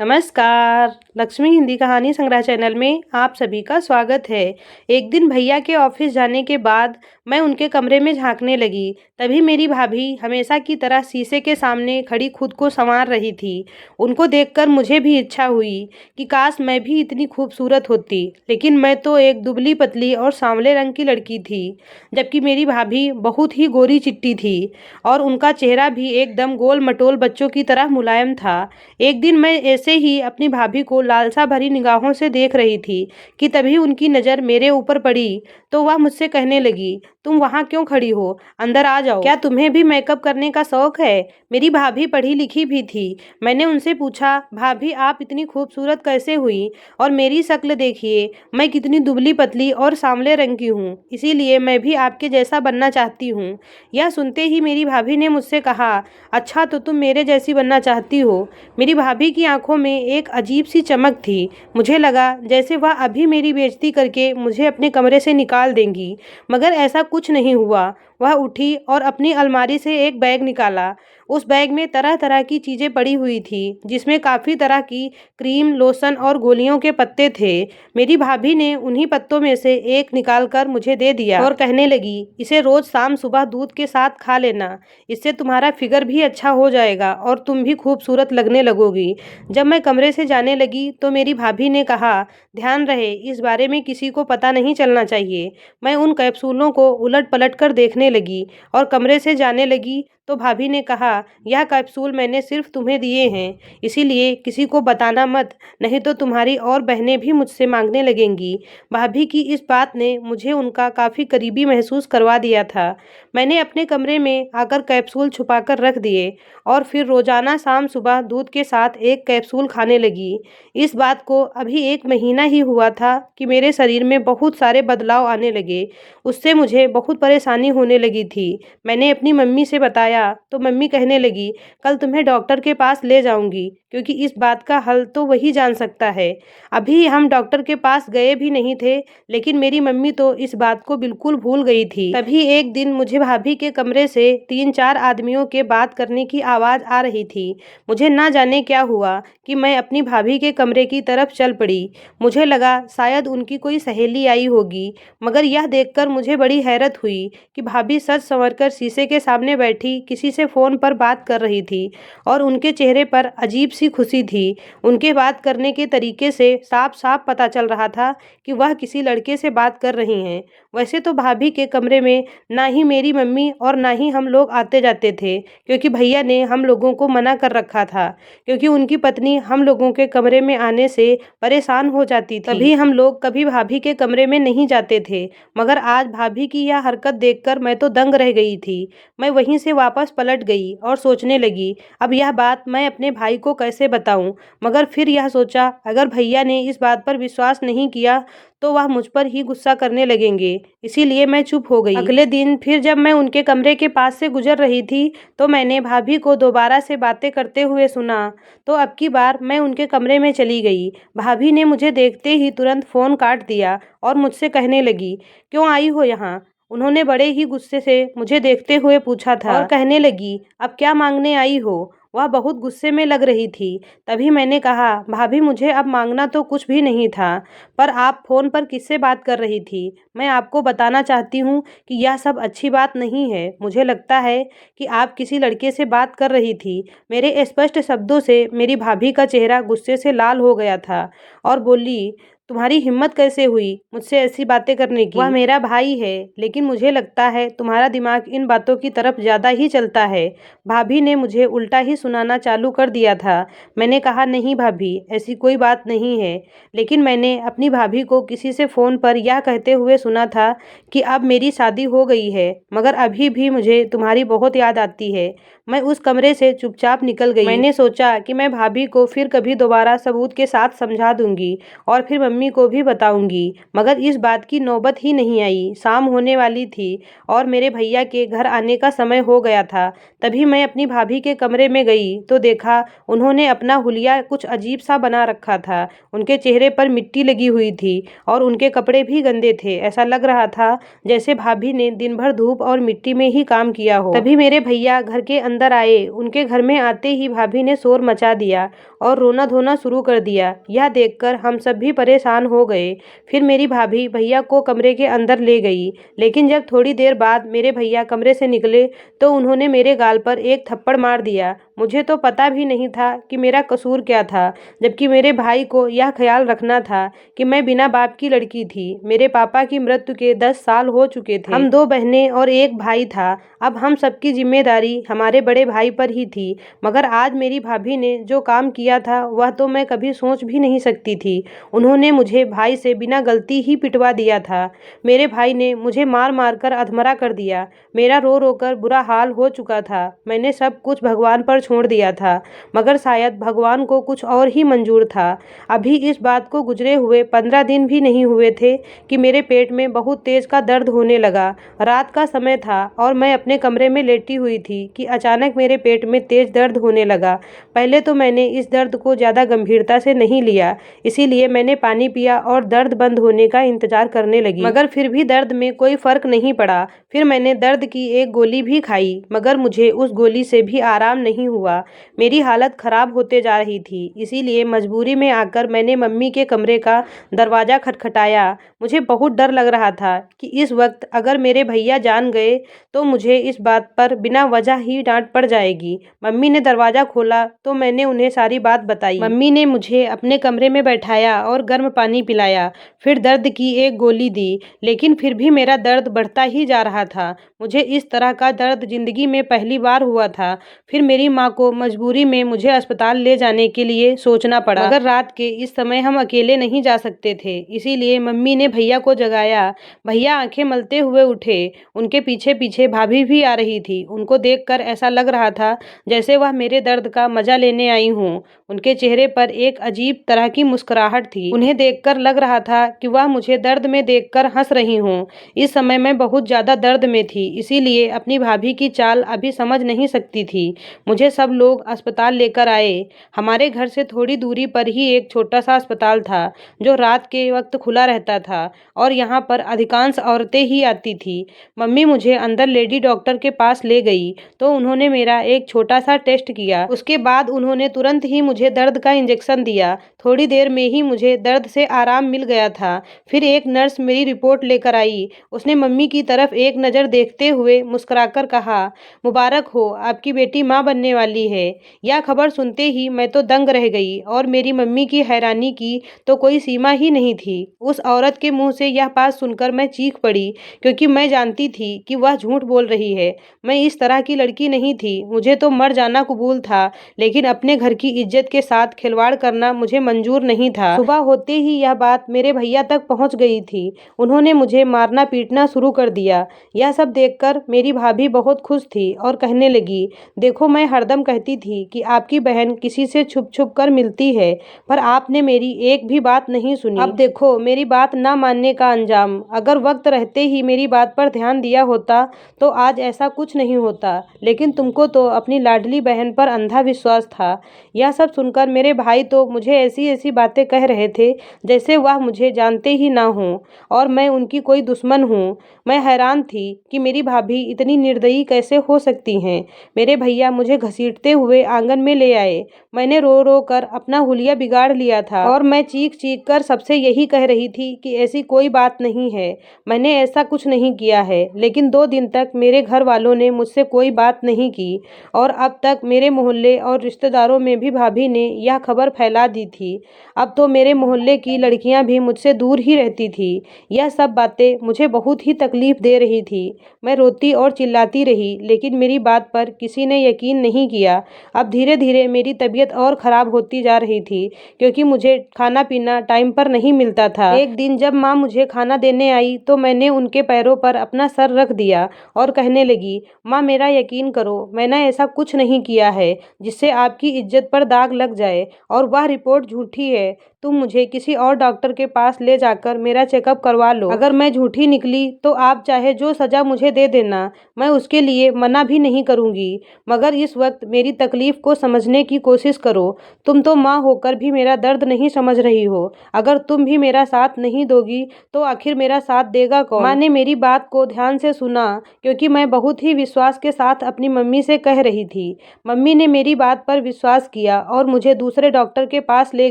नमस्कार। लक्ष्मी हिंदी कहानी संग्रह चैनल में आप सभी का स्वागत है। एक दिन भैया के ऑफिस जाने के बाद मैं उनके कमरे में झांकने लगी। तभी मेरी भाभी हमेशा की तरह शीशे के सामने खड़ी खुद को संवार रही थी। उनको देखकर मुझे भी इच्छा हुई कि काश मैं भी इतनी खूबसूरत होती, लेकिन मैं तो एक दुबली पतली और सांवले रंग की लड़की थी, जबकि मेरी भाभी बहुत ही गोरी चिट्टी थी और उनका चेहरा भी एकदम गोल मटोल बच्चों की तरह मुलायम था। एक दिन मैं ऐसे ही अपनी भाभी को लालसा भरी निगाहों से देख रही थी कि तभी उनकी नज़र मेरे ऊपर पड़ी, तो वह मुझसे कहने लगी, तुम वहाँ क्यों खड़ी हो? अंदर आ जाओ। क्या तुम्हें भी मेकअप करने का शौक है? मेरी भाभी पढ़ी लिखी भी थी। मैंने उनसे पूछा, भाभी आप इतनी खूबसूरत कैसे हुई? और मेरी शक्ल देखिए, मैं कितनी दुबली पतली और सांवले रंग की हूँ, इसीलिए मैं भी आपके जैसा बनना चाहती हूँ। यह सुनते ही मेरी भाभी ने मुझसे कहा, अच्छा तो तुम मेरे जैसी बनना चाहती हो? मेरी भाभी की आंखों में एक अजीब सी चमक थी। मुझे लगा जैसे वह अभी मेरी बेइज्जती करके मुझे अपने कमरे से निकाल देंगी, मगर ऐसा कुछ नहीं हुआ। वह उठी और अपनी अलमारी से एक बैग निकाला। उस बैग में तरह तरह की चीज़ें पड़ी हुई थी, जिसमें काफ़ी तरह की क्रीम, लोशन और गोलियों के पत्ते थे। मेरी भाभी ने उन्हीं पत्तों में से एक निकाल कर मुझे दे दिया और कहने लगी, इसे रोज़ शाम सुबह दूध के साथ खा लेना। इससे तुम्हारा फिगर भी अच्छा हो जाएगा और तुम भी खूबसूरत लगने लगोगी। जब मैं कमरे से जाने लगी तो मेरी भाभी ने कहा, ध्यान रहे इस बारे में किसी को पता नहीं चलना चाहिए। मैं उन कैप्सूलों को उलट पलट कर देखने लगी और कमरे से जाने लगी तो भाभी ने कहा, यह कैप्सूल मैंने सिर्फ तुम्हें दिए हैं, इसीलिए किसी को बताना मत, नहीं तो तुम्हारी और बहनें भी मुझसे मांगने लगेंगी। भाभी की इस बात ने मुझे उनका काफ़ी करीबी महसूस करवा दिया था। मैंने अपने कमरे में आकर कैप्सूल छुपाकर रख दिए और फिर रोज़ाना शाम सुबह दूध के साथ एक कैप्सूल खाने लगी। इस बात को अभी 1 महीना ही हुआ था कि मेरे शरीर में बहुत सारे बदलाव आने लगे। उससे मुझे बहुत परेशानी होने लगी थी। मैंने अपनी मम्मी से बताया तो मम्मी कहने लगी, कल तुम्हें डॉक्टर के पास ले जाऊंगी, क्योंकि इस बात का हल तो वही जान सकता है। अभी हम डॉक्टर के पास गए भी नहीं थे, लेकिन मेरी मम्मी तो इस बात को बिल्कुल भूल गई थी। तभी एक दिन मुझे भाभी के कमरे से 3-4 आदमियों के बात करने की आवाज़ आ रही थी। मुझे ना जाने क्या हुआ कि मैं अपनी भाभी के कमरे की तरफ चल पड़ी। मुझे लगा शायद उनकी कोई सहेली आई होगी, मगर यह देखकर मुझे बड़ी हैरत हुई कि भाभी सज संवरकर शीशे के सामने बैठी किसी से फ़ोन पर बात कर रही थी और उनके चेहरे पर अजीब सी खुशी थी। उनके बात करने के तरीके से साफ साफ पता चल रहा था कि वह किसी लड़के से बात कर रही हैं। वैसे तो भाभी के कमरे में ना ही मेरी मम्मी और ना ही हम लोग आते जाते थे, क्योंकि भैया ने हम लोगों को मना कर रखा था, क्योंकि उनकी पत्नी हम लोगों के कमरे में आने से परेशान हो जाती थी। तभी हम लोग कभी भाभी के कमरे में नहीं जाते थे, मगर आज भाभी की यह हरकत देखकर मैं तो दंग रह गई थी। मैं वहीं से वापस पलट गई और सोचने लगी, अब यह बात मैं अपने भाई को कैसे बताऊं? मगर फिर यह सोचा, अगर भैया ने इस बात पर विश्वास नहीं किया तो वह मुझ पर ही गुस्सा करने लगेंगे, इसीलिए मैं चुप हो गई। अगले दिन फिर जब मैं उनके कमरे के पास से गुजर रही थी तो मैंने भाभी को दोबारा से बातें करते हुए सुना। तो अब की बार मैं उनके कमरे में चली गई। भाभी ने मुझे देखते ही तुरंत फ़ोन काट दिया और मुझसे कहने लगी, क्यों आई हो यहाँ? उन्होंने बड़े ही गुस्से से मुझे देखते हुए पूछा था और कहने लगी, अब क्या मांगने आई हो? वह बहुत गुस्से में लग रही थी। तभी मैंने कहा, भाभी मुझे अब मांगना तो कुछ भी नहीं था, पर आप फ़ोन पर किससे बात कर रही थी? मैं आपको बताना चाहती हूँ कि यह सब अच्छी बात नहीं है। मुझे लगता है कि आप किसी लड़के से बात कर रही थी। मेरे स्पष्ट शब्दों से मेरी भाभी का चेहरा गुस्से से लाल हो गया था और बोली, तुम्हारी हिम्मत कैसे हुई मुझसे ऐसी बातें करने की? वह मेरा भाई है, लेकिन मुझे लगता है तुम्हारा दिमाग इन बातों की तरफ ज़्यादा ही चलता है। भाभी ने मुझे उल्टा ही सुनाना चालू कर दिया था। मैंने कहा, नहीं भाभी, ऐसी कोई बात नहीं है, लेकिन मैंने अपनी भाभी को किसी से फ़ोन पर यह कहते हुए सुना था कि अब मेरी शादी हो गई है, मगर अभी भी मुझे तुम्हारी बहुत याद आती है। मैं उस कमरे से चुपचाप निकल गई। मैंने सोचा कि मैं भाभी को फिर कभी दोबारा सबूत के साथ समझा दूंगी और फिर मम्मी मम्मी को भी बताऊंगी। मगर इस बात की नौबत ही नहीं आई। शाम होने वाली थी और मेरे भैया के घर आने का समय हो गया था। तभी मैं अपनी भाभी के कमरे में गई तो देखा उन्होंने अपना हुलिया कुछ अजीब सा बना रखा था। उनके चेहरे पर मिट्टी लगी हुई थी और उनके कपड़े भी गंदे थे। ऐसा लग रहा था जैसे भाभी ने दिन भर धूप और मिट्टी में ही काम किया हो। तभी मेरे भैया घर के अंदर आए। उनके घर में आते ही भाभी ने शोर मचा दिया और रोना धोना शुरू कर दिया। यह देखकर हम सब भी परेशान हो गए। फिर मेरी भाभी भैया को कमरे के अंदर ले गई। लेकिन जब थोड़ी देर बाद मेरे भैया कमरे से निकले तो उन्होंने मेरे गाल पर एक थप्पड़ मार दिया। मुझे तो पता भी नहीं था कि मेरा कसूर क्या था, जबकि मेरे भाई को यह ख्याल रखना था कि मैं बिना बाप की लड़की थी। मेरे पापा की मृत्यु के 10 साल हो चुके थे। हम 2 बहनें और एक भाई था। अब हम सबकी जिम्मेदारी हमारे बड़े भाई पर ही थी। मगर आज मेरी भाभी ने जो काम किया था वह तो मैं कभी सोच भी नहीं सकती थी। उन्होंने मुझे भाई से बिना गलती ही पिटवा दिया था। मेरे भाई ने मुझे मार मार कर अधमरा कर दिया। मेरा रो रो कर बुरा हाल हो चुका था। मैंने सब कुछ भगवान पर छोड़ दिया था, मगर शायद भगवान को कुछ और ही मंजूर था। अभी इस बात को गुजरे हुए 15 दिन भी नहीं हुए थे कि मेरे पेट में बहुत तेज का दर्द होने लगा। रात का समय था और मैं अपने कमरे में लेटी हुई थी कि अचानक मेरे पेट में तेज दर्द होने लगा। पहले तो मैंने इस दर्द को ज़्यादा गंभीरता से नहीं लिया, इसीलिए मैंने पानी पिया और दर्द बंद होने का इंतजार करने लगी। मगर फिर भी दर्द में कोई फर्क नहीं पड़ा। फिर मैंने दर्द की एक गोली भी खाई, मगर मुझे उस गोली से भी आराम नहीं हुआ। मेरी हालत खराब होते जा रही थी। इसीलिए मजबूरी में आकर मैंने मम्मी के कमरे का दरवाज़ा खटखटाया। मुझे बहुत डर लग रहा था कि इस वक्त अगर मेरे भैया जान गए तो मुझे इस बात पर बिना वजह ही डांट पड़ जाएगी। मम्मी ने दरवाज़ा खोला तो मैंने उन्हें सारी बात बताई। मम्मी ने मुझे अपने कमरे में बैठाया और गर्म पानी पिलाया। फिर दर्द की एक गोली दी, लेकिन फिर भी मेरा दर्द बढ़ता ही जा रहा था। मुझे इस तरह का दर्द जिंदगी में पहली बार हुआ था। फिर मेरी माँ को मजबूरी में मुझे अस्पताल ले जाने के लिए सोचना पड़ा, मगर रात के इस समय हम अकेले नहीं जा सकते थे। इसीलिए मम्मी ने भैया को जगाया। भैया आंखें मलते हुए उठे। उनके पीछे पीछे भाभी भी आ रही थी। उनको देखकर ऐसा लग रहा था जैसे वह मेरे दर्द का मजा लेने आई हों। उनके चेहरे पर एक अजीब तरह की मुस्कुराहट थी। उन्हें देखकर लग रहा था कि वह मुझे दर्द में देखकर हंस रही हों। इस समय मैं बहुत ज्यादा दर्द में थी, इसीलिए अपनी भाभी की चाल अभी समझ नहीं सकती थी। मुझे सब लोग अस्पताल लेकर आए। हमारे घर से थोड़ी दूरी पर ही एक छोटा सा अस्पताल था जो रात के वक्त खुला रहता था और यहाँ पर अधिकांश औरतें ही आती थी। मम्मी मुझे अंदर लेडी डॉक्टर के पास ले गई तो उन्होंने मेरा एक छोटा सा टेस्ट किया। उसके बाद उन्होंने तुरंत ही मुझे दर्द का इंजेक्शन दिया। थोड़ी देर में ही मुझे दर्द से आराम मिल गया था। फिर एक नर्स मेरी रिपोर्ट लेकर आई। उसने मम्मी की तरफ एक नज़र देखते हुए मुस्कुराकर कहा, मुबारक हो, आपकी बेटी माँ बनने वाली है। यह खबर सुनते ही मैं तो दंग रह गई और मेरी मम्मी की हैरानी की तो कोई सीमा ही नहीं थी। उस औरत के मुंह से यह बात सुनकर मैं चीख पड़ी, क्योंकि मैं जानती थी कि वह झूठ बोल रही है। मैं इस तरह की लड़की नहीं थी। मुझे तो मर जाना कबूल था, लेकिन अपने घर की इज्जत के साथ खिलवाड़ करना मुझे मंजूर नहीं था। सुबह होते ही यह बात मेरे भैया तक पहुंच गई थी। उन्होंने मुझे मारना पीटना शुरू कर दिया। यह सब देखकर मेरी भाभी बहुत खुश थी और कहने लगी, देखो मैं हरदम कहती थी कि आपकी बहन किसी से छुप छुप कर मिलती है, पर आपने मेरी एक भी बात नहीं सुनी। अब देखो मेरी बात ना मानने का अंजाम। अगर वक्त रहते ही मेरी बात पर ध्यान दिया होता तो आज ऐसा कुछ नहीं होता, लेकिन तुमको तो अपनी लाडली बहन पर अंधा विश्वास था। यह सब सुनकर मेरे भाई तो मुझे ऐसी ऐसी बातें कह रहे थे जैसे वह मुझे जानते ही ना हों और मैं उनकी कोई दुश्मन हूँ। मैं हैरान थी कि मेरी भाभी इतनी निर्दयी कैसे हो सकती हैं। मेरे भैया मुझे घसीटते हुए आंगन में ले आए। मैंने रो रो कर अपना हुलिया बिगाड़ लिया था और मैं चीख चीख कर सबसे यही कह रही थी कि ऐसी कोई बात नहीं है, मैंने ऐसा कुछ नहीं किया है। लेकिन 2 दिन तक मेरे घर वालों ने मुझसे कोई बात नहीं की और अब तक मेरे मोहल्ले और रिश्तेदारों में भी भाभी ने यह खबर फैला दी थी। अब तो मेरे मोहल्ले की लड़कियां भी मुझसे दूर ही रहती थी। यह सब बातें मुझे बहुत ही तकलीफ दे रही थी। मैं रोती और चिल्लाती रही, लेकिन मेरी बात पर किसी ने यकीन नहीं किया। अब धीरे-धीरे मेरी तबीयत और ख़राब होती जा रही थी, क्योंकि मुझे खाना-पीना टाइम पर नहीं मिलता था। एक दिन जब माँ मुझे खाना देने आई तो मैंने उनके पैरों पर अपना सर रख दिया और कहने लगी, माँ मेरा यकीन करो, मैंने ऐसा कुछ नहीं किया है जिससे आपकी इज्जत पर दाग लग जाए, और वह रिपोर्ट झूठी है। तुम मुझे किसी और डॉक्टर के पास ले जाकर मेरा चेकअप करवा लो। अगर मैं झूठी निकली तो आप चाहे जो सज़ा मुझे दे देना, मैं उसके लिए मना भी नहीं करूँगी। मगर इस वक्त मेरी तकलीफ़ को समझने की कोशिश करो। तुम तो माँ होकर भी मेरा दर्द नहीं समझ रही हो। अगर तुम भी मेरा साथ नहीं दोगी तो आखिर मेरा साथ देगा कौन? माँ ने मेरी बात को ध्यान से सुना, क्योंकि मैं बहुत ही विश्वास के साथ अपनी मम्मी से कह रही थी। मम्मी ने मेरी बात पर विश्वास किया और मुझे दूसरे डॉक्टर के पास ले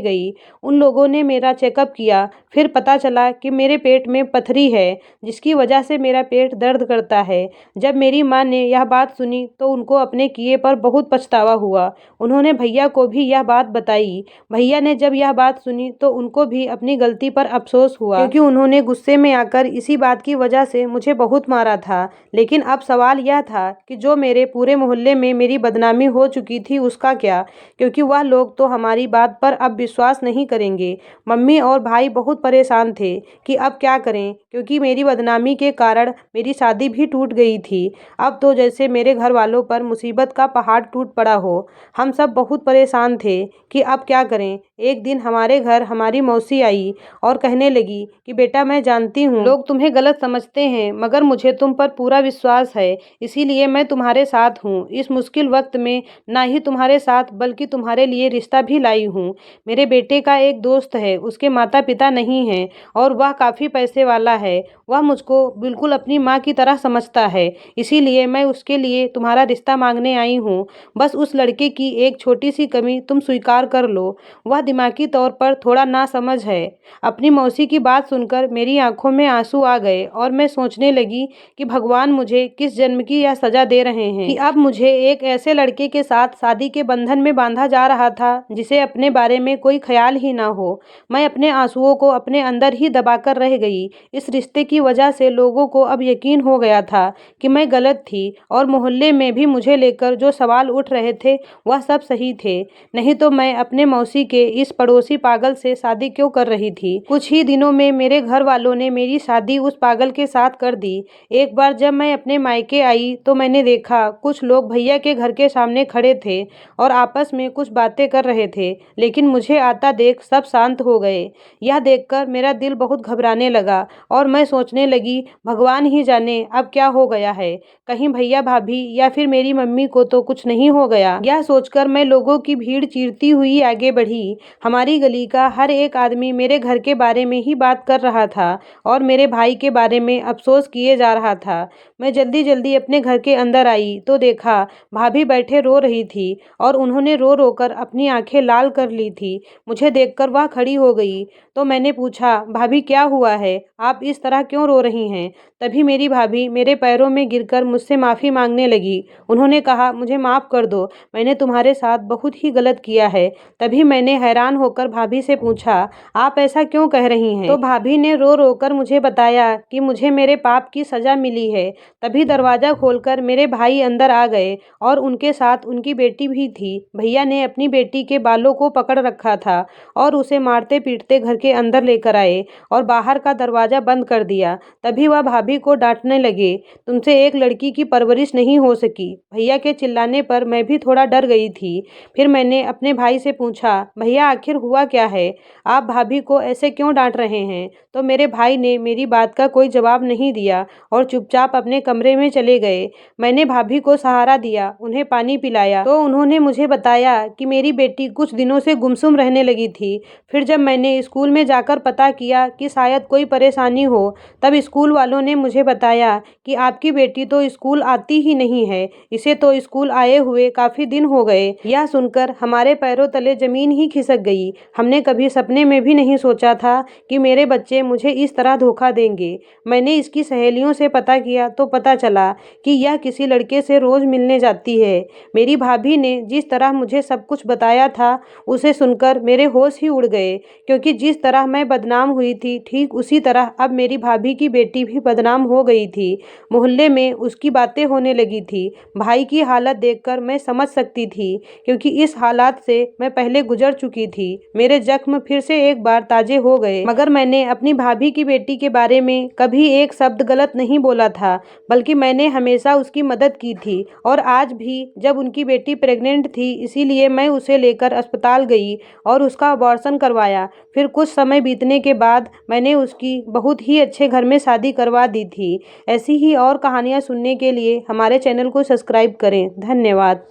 गई। उन लोगों ने मेरा चेकअप किया। फिर पता चला कि मेरे पेट में पथरी है, जिसकी वजह से मेरा पेट दर्द करता है। जब मेरी माँ ने यह बात सुनी तो उनको अपने किए पर बहुत पछतावा हुआ। उन्होंने भैया को भी यह बात बताई। भैया ने जब यह बात सुनी तो उनको भी अपनी गलती पर अफसोस हुआ, क्योंकि उन्होंने गुस्से में आकर इसी बात की वजह से मुझे बहुत मारा था। लेकिन अब सवाल यह था कि जो मेरे पूरे मोहल्ले में मेरी बदनामी हो चुकी थी उसका क्या, क्योंकि वह लोग तो हमारी बात पर अब विश्वास नहीं करेंगे। मम्मी और भाई बहुत परेशान थे कि अब क्या करें, क्योंकि मेरी बदनामी के कारण मेरी शादी भी टूट गई थी। अब तो जैसे मेरे घर वालों पर मुसीबत का पहाड़ टूट पड़ा हो। हम सब बहुत परेशान थे कि अब क्या करें। एक दिन हमारे घर हमारी मौसी आई और कहने लगी कि बेटा, मैं जानती हूँ लोग तुम्हें गलत समझते हैं, मगर मुझे तुम पर पूरा विश्वास है, इसीलिए मैं तुम्हारे साथ हूँ। इस मुश्किल वक्त में ना ही तुम्हारे साथ बल्कि तुम्हारे लिए रिश्ता भी लाई हूँ। मेरे बेटे का एक दोस्त है, उसके माता पिता नहीं हैं और वह काफ़ी पैसे वाला है। वह मुझको बिल्कुल अपनी माँ की तरह समझता है, इसीलिए मैं उसके लिए तुम्हारा रिश्ता मांगने आई हूँ। बस उस लड़के की एक छोटी सी कमी तुम स्वीकार कर लो, वह दिमागी तौर पर थोड़ा नासमझ है। अपनी मौसी की बात सुनकर मेरी आंखों में आंसू आ गए और मैं सोचने लगी कि भगवान मुझे किस जन्म की यह सजा दे रहे हैं कि अब मुझे एक ऐसे लड़के के साथ शादी के बंधन में बांधा जा रहा था जिसे अपने बारे में कोई ख्याल ही ना हो। मैं अपने आंसुओं को अपने अंदर ही दबाकर रह गई। इस रिश्ते की वजह से लोगों को अब यकीन हो गया था कि मैं गलत थी, और मोहल्ले में भी मुझे लेकर जो सवाल उठ रहे थे वह सब सही थे। नहीं तो मैं अपने मौसी के इस पड़ोसी पागल से शादी क्यों कर रही थी। कुछ ही दिनों में मेरे घर वालों ने मेरी शादी उस पागल के साथ कर दी। एक बार जब मैं अपने मायके आई तो मैंने देखा कुछ लोग भैया के घर के सामने खड़े थे और आपस में कुछ बातें कर रहे थे, लेकिन मुझे आता देख सब शांत हो गए। यह देखकर मेरा दिल बहुत घबराने लगा और मैं सोचने लगी, भगवान ही जाने अब क्या हो गया है। कहीं भैया भाभी या फिर मेरी मम्मी को तो कुछ नहीं हो गया। यह सोचकर मैं लोगों की भीड़ चीरती हुई आगे बढ़ी। हमारी गली का हर एक आदमी मेरे घर के बारे में ही बात कर रहा था और मेरे भाई के बारे में अफसोस किए जा रहा था। मैं जल्दी जल्दी अपने घर के अंदर आई तो देखा भाभी बैठे रो रही थी और उन्होंने रो रो कर अपनी आंखें लाल कर ली थी। मुझे देखकर वह खड़ी हो गई तो मैंने पूछा, भाभी क्या हुआ है, आप इस तरह क्यों रो रही हैं? तभी मेरी भाभी मेरे पैरों में गिरकर मुझसे माफ़ी मांगने लगी। उन्होंने कहा, मुझे माफ़ कर दो, मैंने तुम्हारे साथ बहुत ही गलत किया है। तभी मैंने हैरान होकर भाभी से पूछा, आप ऐसा क्यों कह रही हैं? तो भाभी ने रो रो कर मुझे बताया कि मुझे मेरे पाप की सज़ा मिली है। तभी दरवाज़ा खोलकर मेरे भाई अंदर आ गए और उनके साथ उनकी बेटी भी थी। भैया ने अपनी बेटी के बालों को पकड़ रखा था और उसे मारते पीटते घर के अंदर लेकर आए और बाहर का दरवाज़ा बंद कर दिया। तभी वह भाभी को डांटने लगे, तुमसे एक लड़की की परवरिश नहीं हो सकी। भैया के चिल्लाने पर मैं भी थोड़ा डर गई थी। फिर मैंने अपने भाई से पूछा, भैया आखिर हुआ क्या है, आप भाभी को ऐसे क्यों डांट रहे हैं? तो मेरे भाई ने मेरी बात का कोई जवाब नहीं दिया और चुपचाप अपने कमरे में चले गए। मैंने भाभी को सहारा दिया, उन्हें पानी पिलाया तो उन्होंने मुझे बताया कि मेरी बेटी कुछ दिनों से गुमसुम रहने लगी थी। फिर जब मैंने स्कूल में जाकर पता किया कि शायद कोई परेशानी हो, तब स्कूल वालों ने मुझे बताया कि आपकी बेटी तो स्कूल आती ही नहीं है, इसे तो स्कूल आए हुए काफ़ी दिन हो गए। यह सुनकर हमारे पैरों तले जमीन ही खिसक गई। हमने कभी सपने में भी नहीं सोचा था कि मेरे बच्चे मुझे इस तरह धोखा देंगे। मैंने इसकी सहेलियों से पता किया तो पता चला कि यह किसी लड़के से रोज़ मिलने जाती है। मेरी भाभी ने जिस तरह मुझे सब कुछ बताया था, उसे सुनकर मेरे होश ही उड़ गए, क्योंकि जिस तरह मैं बदनाम हुई थी, ठीक उसी तरह अब मेरी भाभी की बेटी भी बदनाम हो गई थी। मोहल्ले में उसकी बातें होने लगी थी। भाई की हालत देखकर मैं समझ सकती थी, क्योंकि इस हालात से मैं पहले गुजर चुकी थी। मेरे जख्म फिर से एक बार ताजे हो गए, मगर मैंने अपनी भाभी की बेटी के बारे में कभी एक शब्द गलत नहीं बोला था, बल्कि मैंने हमेशा उसकी मदद की थी। और आज भी जब उनकी बेटी प्रेग्नेंट थी, इसीलिए मैं उसे लेकर अस्पताल गई और उसका अबॉर्शन करवाया। फिर कुछ समय बीतने के बाद मैंने उसकी बहुत ही अच्छे घर में शादी करवा दी थी। ऐसी ही और कहानियाँ सुनने के लिए हमारे चैनल को सब्सक्राइब करें। धन्यवाद।